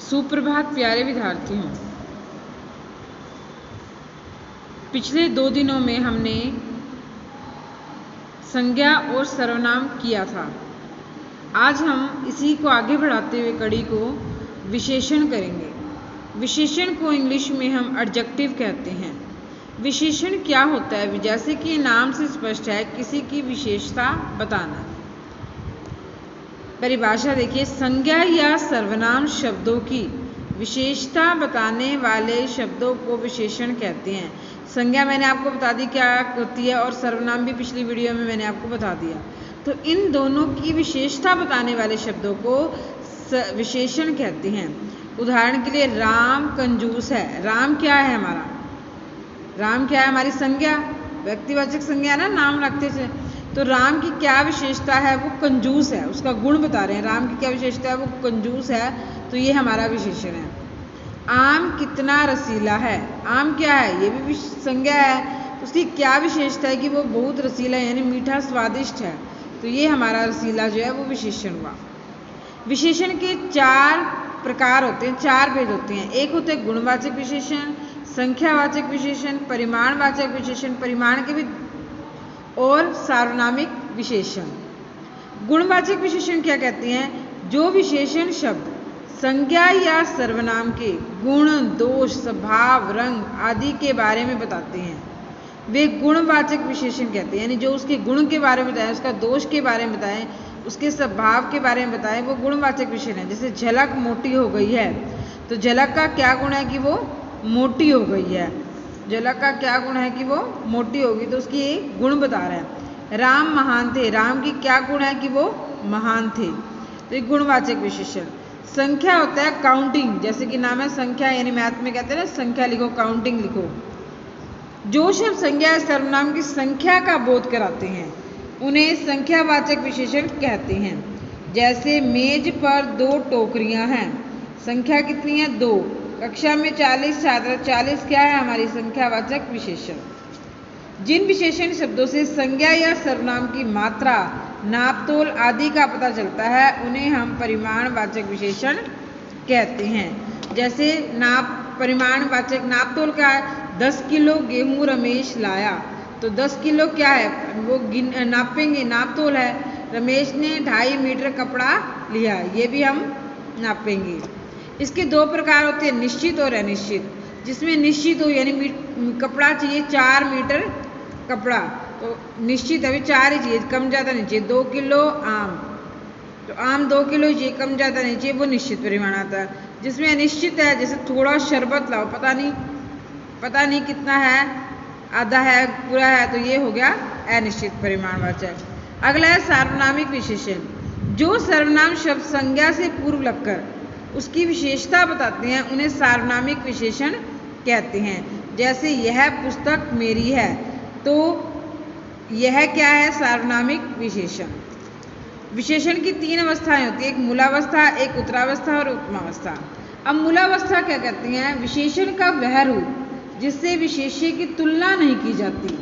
सुप्रभात प्यारे विद्यार्थियों। पिछले 2 दिनों में हमने संज्ञा और सर्वनाम किया था। आज हम इसी को आगे बढ़ाते हुए कड़ी को विशेषण करेंगे। विशेषण को इंग्लिश में हम एडजेक्टिव कहते हैं। विशेषण क्या होता है? जैसे कि नाम से स्पष्ट है, किसी की विशेषता बताना। परिभाषा देखिए, संज्ञा या सर्वनाम शब्दों की विशेषता बताने वाले शब्दों को विशेषण कहते हैं। संज्ञा मैंने आपको बता दी क्या होती है, और सर्वनाम भी पिछली वीडियो में मैंने आपको बता दिया। तो इन दोनों की विशेषता बताने वाले शब्दों को विशेषण कहते हैं। उदाहरण के लिए, राम कंजूस है। राम क्या है हमारा? राम क्या है? हमारी संज्ञा, व्यक्तिवाचक संज्ञा ना, नाम रखते थे। तो राम की क्या विशेषता है? वो कंजूस है। उसका गुण बता रहे हैं। राम की क्या विशेषता है? वो कंजूस है। तो ये हमारा विशेषण है। आम कितना रसीला है। आम क्या है? ये भी संज्ञा है। उसकी क्या विशेषता है? कि वो बहुत रसीला है, यानी मीठा स्वादिष्ट है। तो ये हमारा रसीला जो है वो विशेषण हुआ। विशेषण के 4 प्रकार होते हैं, 4 भेद होते हैं। एक होते हैं गुणवाचक विशेषण, संख्यावाचक विशेषण, परिमाणवाचक विशेषण, परिमाण के भी, और सार्वनामिक विशेषण। गुणवाचक विशेषण क्या कहते हैं? जो विशेषण शब्द संज्ञा या सर्वनाम के गुण, दोष, स्वभाव, रंग आदि के बारे में बताते हैं, वे गुणवाचक विशेषण कहते हैं। यानी जो उसके गुण के बारे में बताएं, उसका दोष के बारे में बताएं, उसके स्वभाव के बारे में बताएं, वो गुणवाचक विशेषण है। जैसे झलक मोटी हो गई है, तो झलक का क्या गुण है? कि वो मोटी हो गई है। झलक का क्या गुण है? कि वो मोटी होगी, तो उसकी गुण बता रहे हैं। राम महान थे। राम की क्या गुण है? कि वो महान थे। तो ये गुणवाचक विशेषण। संख्या होता है काउंटिंग, जैसे कि नाम है संख्या, यानी मैथ में कहते हैं ना, संख्या लिखो, काउंटिंग लिखो। जो शब्द संज्ञा या सर्वनाम की संख्या का बोध कराते हैं, उन्हें संख्यावाचक विशेषण कहते हैं। जैसे मेज पर 2 टोकरियां हैं। संख्या कितनी है? 2। कक्षा में 40 छात्र। 40 क्या है? हमारी संख्यावाचक विशेषण। जिन विशेषण शब्दों से संज्ञा या सर्वनाम की मात्रा, नापतोल आदि का पता चलता है, उन्हें हम परिमाणवाचक विशेषण कहते हैं। जैसे परिमाणवाचक नापतोल का है? 10 किलो गेहूं रमेश लाया। तो 10 किलो क्या है? वो नापेंगे, नापतोल है। रमेश ने 2.5 मीटर कपड़ा लिया, ये भी हम नापेंगे। इसके 2 प्रकार होते हैं, निश्चित और अनिश्चित। जिसमें निश्चित हो, यानी कपड़ा चाहिए 4 मीटर कपड़ा, तो निश्चित अभी 4 ही चाहिए, कम ज़्यादा नहीं चाहिए। 2 किलो आम, तो आम 2 किलो चाहिए, कम ज़्यादा नहीं चाहिए, वो निश्चित परिमाण आता है। जिसमें अनिश्चित है, जैसे थोड़ा शरबत लाओ, पता नहीं कितना है, आधा है, पूरा है, तो ये हो गया अनिश्चित परिमाणवाचक। अगला है सार्वनामिक विशेषण। जो सर्वनाम शब्द संज्ञा से पूर्व लगकर उसकी विशेषता बताते हैं, उन्हें सार्वनामिक विशेषण कहते हैं। जैसे यह पुस्तक मेरी है, तो यह क्या है? सार्वनामिक विशेषण। विशेषण की 3 अवस्थाएं होती हैं, एक मूलावस्था, एक उत्तरावस्था और उत्तमावस्था। अब मूलावस्था क्या कहते हैं? विशेषण का वह रूप जिससे विशेष्य की तुलना नहीं की जाती।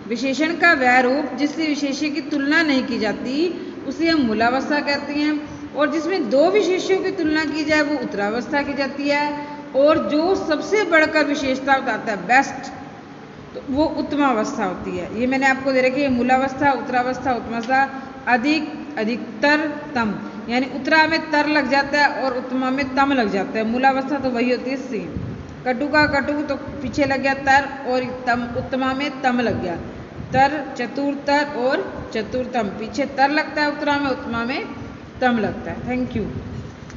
विशेषण का वह रूप जिससे विशेष्य की तुलना नहीं की जाती, उसे हम मूलावस्था कहते हैं। और जिसमें 2 विशेष्यों की तुलना की जाए, वो उत्तरावस्था की जाती है। और जो सबसे बढ़कर विशेषता बताता है, बेस्ट, तो वो उत्तमावस्था होती है। ये मैंने आपको दे रखी है, मूलावस्था, उत्तरावस्था, उत्तमावस्था। अधिक, अधिकतर, तम, यानी उत्तरा में तर लग जाता है और उत्तमा में तम लग जाता है। मूलावस्था तो वही होती है, सेम। कटु का कटु, तो पीछे लग गया तर, और तम, उत्तमा में तम लग गया। तर, चतुर्तर और चतुर्थम, पीछे तर लगता है उत्तरा में, उत्तमा में तम लगता है। Thank you.